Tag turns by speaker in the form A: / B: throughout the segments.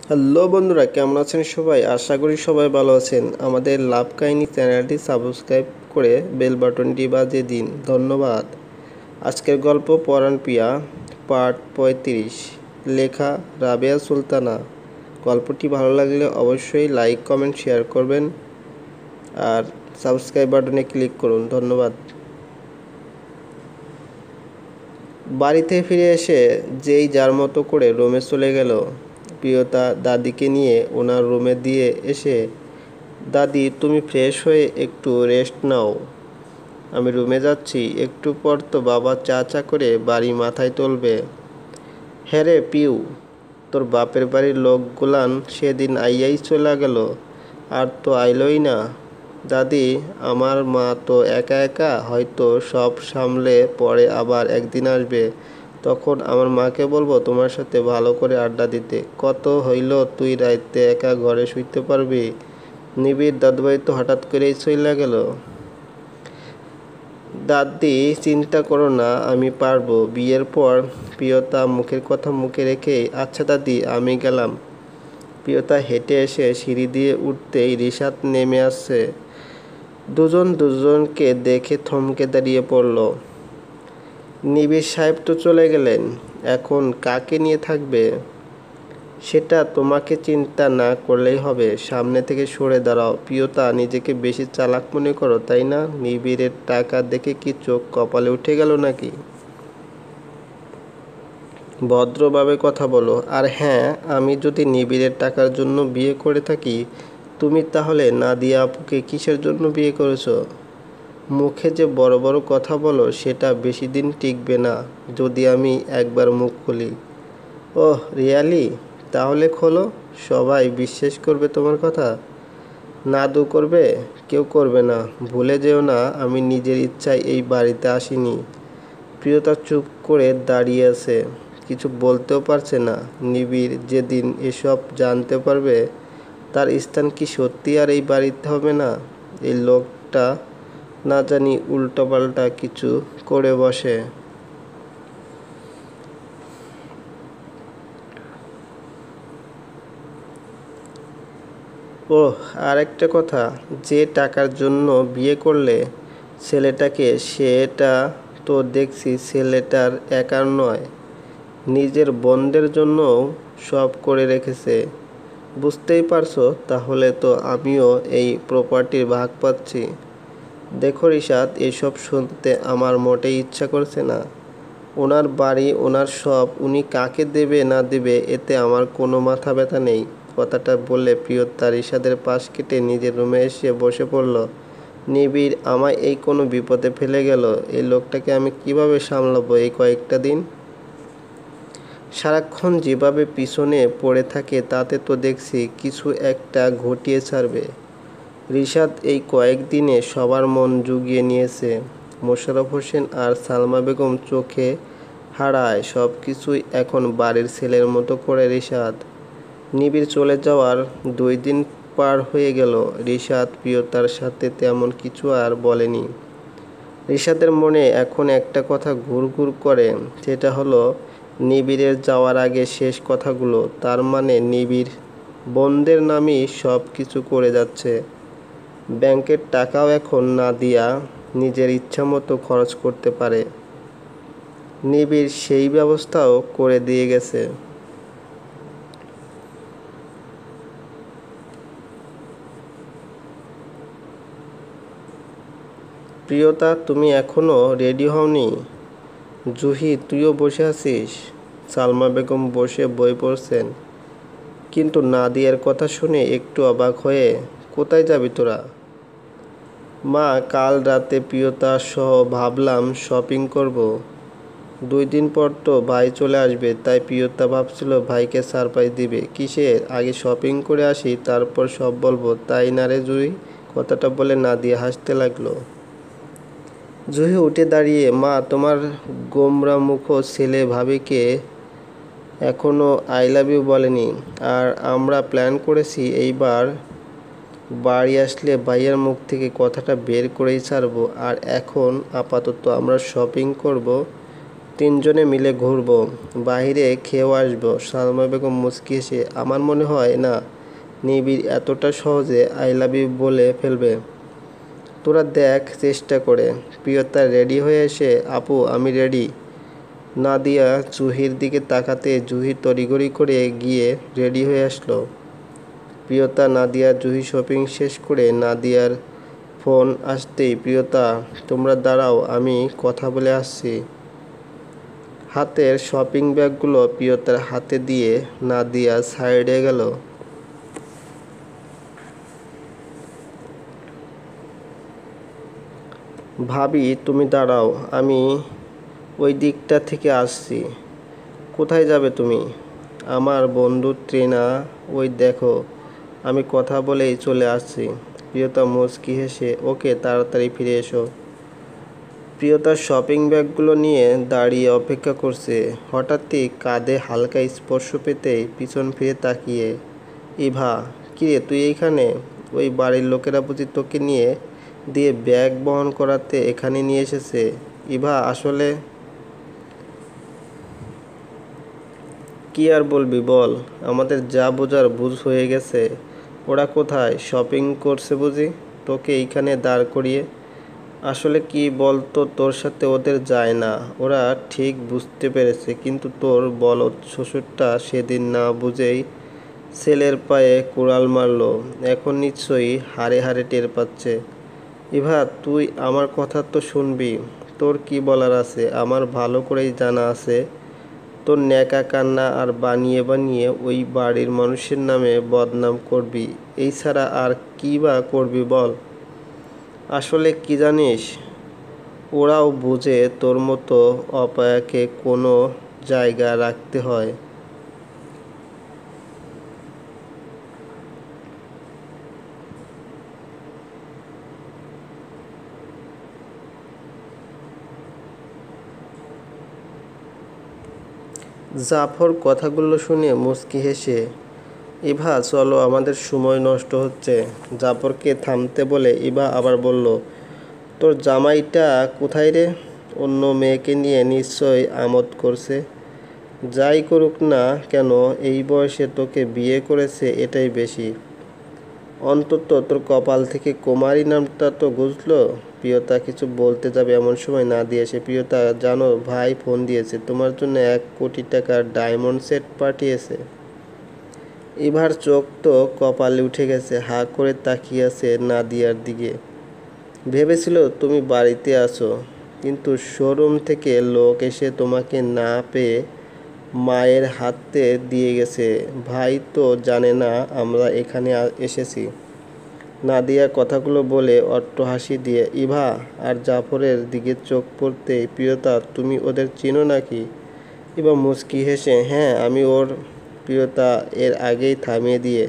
A: Hello বন্ধুরা, কেমন আছেন সবাই? আশা করি সবাই ভালো আছেন। আমাদের লাভ কাহিনী চ্যানেলটি সাবস্ক্রাইব করে বেল বাটনটি বাজিয়ে দিন, ধন্যবাদ। আজকের গল্প পরাণ পিয়া, পার্ট 35, লেখা রাবেয়া সুলতানা। গল্পটি ভালো লাগলে অবশ্যই লাইক, কমেন্ট, শেয়ার করবেন আর সাবস্ক্রাইব বাটনে ক্লিক করুন, ধন্যবাদ। বাড়িতে ফিরে এসে যেই যার মতো করে রুমে চলে গেল। প্রিয়তা দাদিকে নিয়ে ওনার রুমে দিয়ে এসে, দাদি তুমি ফ্রেশ হয়ে একটু রেস্ট নাও, আমি রুমে যাচ্ছি, একটু পর তো বাবা চা চা করে বাড়ি মাথায় তুলবে। হ্যাঁ রে পিউ, তোর বাপের বাড়ির লোকগুলান সেদিন আইয়াই চলে গেল, আর তো আইলই না। দাদি, আমার মা তো একা একা, হয়তো সব সামলে পরে আবার একদিন আসবে, তখন আমার মাকে বলবো তোমার সাথে ভালো করে আড্ডা দিতে। কত হইল তুই রাইতে একা ঘরে শুইতে পারবি? নিবিড় দাদুভাই তো হঠাৎ করেই চইলা গেল। দাদি চিন্তা করো না, আমি পারবো। বিয়ের পর প্রিয়তা মুখের কথা মুখে রেখেই, আচ্ছা দাদি আমি গেলাম। প্রিয়তা হেঁটে এসে সিঁড়ি দিয়ে উঠতেই রিশাদ নেমে আসছে। দুজন দুজনকে দেখে থমকে দাঁড়িয়ে পড়ল। নিবিড় সাহেব তো চলে গেলেন, এখন কাকে নিয়ে থাকবে? সেটা তোমাকে চিন্তা না করলেই হবে। সামনে থেকে সরে দাঁড়াও। প্রিয়তা নিজেকে বেশি চালাক মনে করো, তাই না? নিবিড়ের টাকা দেখে কি চোখ কপালে উঠে গেল নাকি? ভদ্রভাবে কথা বলো। আর হ্যাঁ, আমি যদি নিবিড়ের টাকার জন্য বিয়ে করে থাকি, তুমি তাহলে নাদিয়া আপুকে কিসের জন্য বিয়ে করেছো? মুখে যে বড় বড় কথা বলো, সেটা বেশি দিন টিকবে না যদি আমি একবার মুখ খুলি। ওহ রিয়ালি? তাহলে খোলো, সবাই বিশ্বাস করবে তোমার কথা। নাদু করবে? কেউ করবে না। ভুলে যেও না, আমি নিজের ইচ্ছায় এই বাড়িতে আসিনি। প্রিয়তা চুপ করে দাঁড়িয়ে আছে, কিছু বলতেও পারছে না। নিবিড় যেদিন এসব জানতে পারবে, তার স্থান কি সত্যি আর এই বাড়িতে হবে না? এই লোকটা না জানি উল্টোপাল্টা কিছু করে বসে। ওহ, আর একটা কথা, যে টাকার জন্য বিয়ে করলে ছেলেটাকে, সেটা তো দেখছি ছেলেটার একার নয়, নিজের বোনদের জন্যও সব করে রেখেছে। বুঝতেই পারছো? তাহলে তো আমিও এই প্রপার্টির ভাগ পাচ্ছি। দেখো রিশাদ, এসব শুনতে আমার মোটেই ইচ্ছা করছে না। ওনার বাড়ি, ওনার সব, উনি কাকে দেবে না দেবে এতে আমার কোনো মাথা ব্যথা নেই। কথাটা বলে প্রিয়তা রিশাদের পাশ কেটে নিজের রুমে এসে বসে পড়ল। নিবিড় আমায় এই কোনো বিপদে ফেলে গেল, এই লোকটাকে আমি কিভাবে সামলাবো এই কয়েকটা দিন? সারাক্ষণ যেভাবে পিছনে পড়ে থাকে, তাতে তো দেখছি কিছু একটা ঘটিয়ে ছাড়বে। রিশাদ এই কয়েকদিনে সবার মন জুগিয়ে নিয়েছে। মোশাররফ হোসেন আর সালমা বেগম চোখে হারায় সব কিছুই এখন বাড়ির ছেলের মতো করে রিশাদ। নিবিড় চলে যাওয়ার 2 দিন পার হয়ে গেল। রিশাদ প্রিয়তার সাথে তেমন কিছু আর বলেনি। রিশাদের মনে এখন একটা কথা ঘুরঘুর করে, সেটা হলো নিবিড়ের যাওয়ার আগে শেষ কথাগুলো। তার মানে নিবিড় বোনদের নামই সব কিছু করে যাচ্ছে। ব্যাংকের টাকাও এখন নাদিয়া নিজের ইচ্ছামতো খরচ করতে পারে। নিবিড় সেই ব্যবস্থাও করে দিয়ে গেছে। প্রিয়তা, তুমি এখনো রেডি হওনি? জুহি, তুইও বসে আছিস? সালমা বেগম বসে বই পড়ছেন, কিন্তু নাদিয়ার কথা শুনে একটু অবাক হয়ে, কোথায় যাবি তোরা? মা, কাল রাতে প্রিয়তা সহ ভাবলাম শপিং করব। 2 দিন পর তো ভাই চলে আসবে, তাই প্রিয়তা ভাবছিল ভাইকে সারপ্রাইজ দিবে। কিসের? আগে শপিং করে আসি, তারপর সব বলবো, তাই না রে জুই? কথাটা বলে নাদিয়া হাসতে লাগলো। জুহি উঠে দাঁড়িয়ে, মা, তোমার গোমরামুখ ছেলে ভাবিকে এখনও আই লাভ ইউ বলেনি, আর আমরা প্ল্যান করেছি এইবার বাড়ি আসলে ভাইয়ার মুখ থেকে কথাটা বের করেই ছাড়বো। আর এখন আপাতত আমরা শপিং করব, তিনজনে মিলে ঘুরবো, বাইরে খেয়েও আসবো। সালমা বেগম মুচকি হেসে, আমার মনে হয় না নিবিড় এতটা সহজে আই লাভ ইউ বলে ফেলবে। তোরা দেখ চেষ্টা করে। প্রিয়তা রেডি হয়ে এসে, আপু আমি রেডি। নাদিয়া জুহির দিকে তাকাতে জুহি তড়িঘড়ি করে গিয়ে রেডি হয়ে আসলো। প্রিয়তা, নাদিয়া, জুহি শপিং শেষ করে নাদিয়ার ফোন আসতেই, প্রিয়তা তোমরা দাঁড়াও, আমি কথা বলে আসছি। হাতের শপিং ব্যাগগুলো প্রিয়তার হাতে দিয়ে নাদিয়া সাইডে গেল। ভাবি তুমি দাঁড়াও, আমি ওই দিকটা থেকে আসছি। কোথায় যাবে তুমি? আমার বন্ধু ট্রেনা, ওই দেখো। আমি কথা বলেই চলে আসছি। প্রিয়তা মুচকি হেসে, ওকে তাড়াতাড়ি ফিরে এসো। প্রিয়তা শপিং ব্যাগগুলো নিয়ে দাঁড়িয়ে অপেক্ষা করছে। হঠাৎই কাঁধে হালকা স্পর্শ পেতেই পিছন ফিরে তাকিয়ে, ইভা, কিরে তুই এইখানে? ওই বাড়ির লোকেরা বুঝি তোকে নিয়ে দিয়ে ব্যাগ বহন করাতে এখানে নিয়ে এসেছে? ইভা আসলে কি আর বলবি বল, আমাদের যা বোঝার বুঝ হয়ে গেছে। ওরা কোথায়? শপিং করছে বুঝি তোকে এইখানে দাঁড় করিয়ে? আসলে কি বলতো, তোর সাথে ওদের যায় না। ওরা ঠিক বুঝতে পেরেছে, কিন্তু তোর বলদ শ্বশুরটা সেদিন না বুঝেই ছেলের পায়ে কুড়াল মারলো। এখন নিশ্চয়ই হাড়ে হাড়ে টের পাচ্ছে। ইভা তুই আমার কথা তো শুনবি। তোর কি বলার আছে আমার ভালো করেই জানা আছে। তোর ন্যাকা কান্না আর বানিয়ে বানিয়ে ওই বাড়ির মানুষের নামে বদনাম করবি, এই ছাড়া আর কী বা করবি বল। আসলে কি জানিস, ওরাও বুঝে তোর মতো অপয়াকে কোনো জায়গা রাখতে হয়। জাফর কথাগুলো শুনে মুচকি হেসে, ইভা চলো আমাদের সময় নষ্ট হচ্ছে। জাফরকে থামতে বলে ইভা আবার বলল, তোর জামাইটা কোথায় রে? অন্য মেয়েকে নিয়ে নিশ্চয় আমোদ করছে। যাই করুক না কেন, এই বয়সে তোকে বিয়ে করেছে এটাই বেশি। অন্তত তোর কপাল থেকে কুমারী নামটা তো ঘুচলো। প্রিয়তা কিছু বলতে যাবে এমন সময় নাদিয়া এসে, প্রিয়তা জানো ভাই ফোন দিয়েছে, তোমার জন্য 1 কোটি টাকার ডায়মন্ড সেট পাঠিয়েছে। এবার চোখ তো কপালে উঠে গেছে, হাঁ করে তাকিয়ে আছে নাদিয়ার দিকে। ভেবেছিল তুমি বাড়িতে আছো, কিন্তু শোরুম থেকে লোক এসে তোমাকে না পেয়ে মায়ের হাতে দিয়ে গেছে। ভাই তো জানে না আমরা এখানে এসেছি। নাদিয়া কথাগুলো বলে অট্টহাসি দিয়ে ইভা আর জাফরের দিকে চোখ পড়তেই, প্রিয়তা তুমি ওদের চিনো নাকি? ইভা মুচকি হেসে, হ্যাঁ আমি ওর। প্রিয়তা এর আগেই থামিয়ে দিয়ে,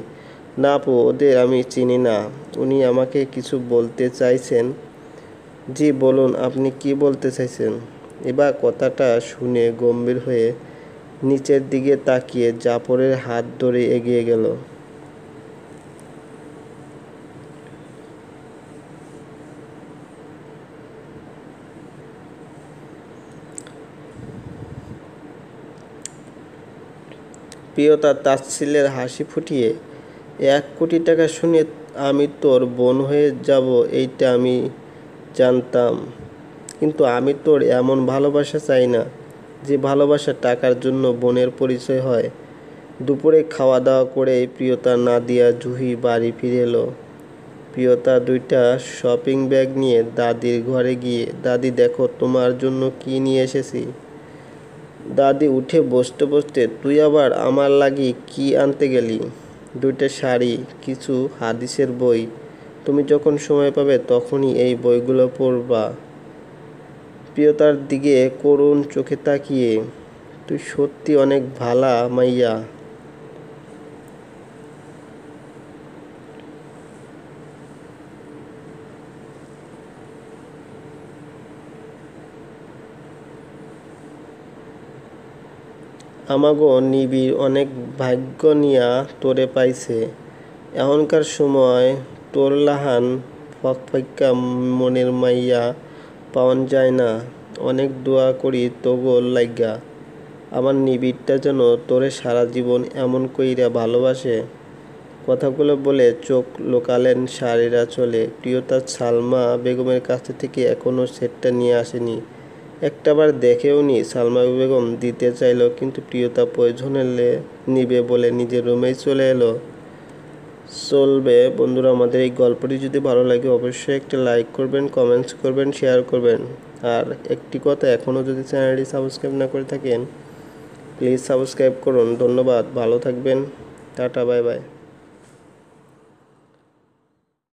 A: না আপু ওদের আমি চিনি না। উনি আমাকে কিছু বলতে চাইছেন। জি বলুন, আপনি কি বলতে চাইছেন? এবার কথাটা শুনে গম্ভীর হয়ে নিচের দিকে তাকিয়ে জাফরের হাত ধরে এগিয়ে গেল। প্রিয়তা তাচ্ছিল্যের হাসি ফুটিয়ে, 1 কোটি টাকা শুনে আমি তোর বোন হয়ে যাব এইটা আমি জানতাম, কিন্তু আমি তোর এমন ভালোবাসা চাই না যে ভালোবাসা টাকার জন্য বোনের পরিচয় হয়। দুপুরে খাওয়া দাওয়া করে প্রিয়তা, নাদিয়া, জুহি বাড়ি ফিরে এলো। প্রিয়তা 2টা শপিং ব্যাগ নিয়ে দাদির ঘরে গিয়ে, দাদি দেখো তোমার জন্য কি নিয়ে এসেছি। দাদি উঠে বসতে বসতে, তুই আবার আমার লাগি কি আনতে গেলি? 2টা শাড়ি, কিছু হাদিসের বই। তুমি যখন সময় পাবে তখনই এই বইগুলো পড়বা। প্রিয়তার দিকে করুণ চোখে তাকিয়ে, তুই সত্যি অনেক ভালা মাইয়া। আমাগো নিবিড় অনেক ভাগ্য নিয়া তোরে পাইছে। এখনকার সময় তোর লাহান ফকফকা মনের মাইয়া পাওয়ান যায় না। অনেক দোয়া করি তোগোর লাইগা। আমার নিবিড়টা যেন তোরে সারা জীবন এমন কইরা ভালোবাসে। কথাগুলো বলে চোখ লোকালেন শাড়িরা চলে। প্রিয়তা সালমা বেগমের কাছ থেকে এখনও সেটটা নিয়ে আসেনি। একটাবার দেখেও নি। সালমা বেগম দিতে চাইল, কিন্তু প্রিয়তা প্রয়োজন হলে নিবে বলে নিজের রুমেই চলে এলো। চলবে বন্ধুরা, আমাদের এই গল্পটি যদি ভালো লাগে অবশ্যই একটা লাইক করবেন, কমেন্টস করবেন, শেয়ার করবেন। আর একটি কথা, এখনও যদি চ্যানেলটি সাবস্ক্রাইব না করে থাকেন প্লিজ সাবস্ক্রাইব করুন। ধন্যবাদ, ভালো থাকবেন, টাটা, বাই বাই।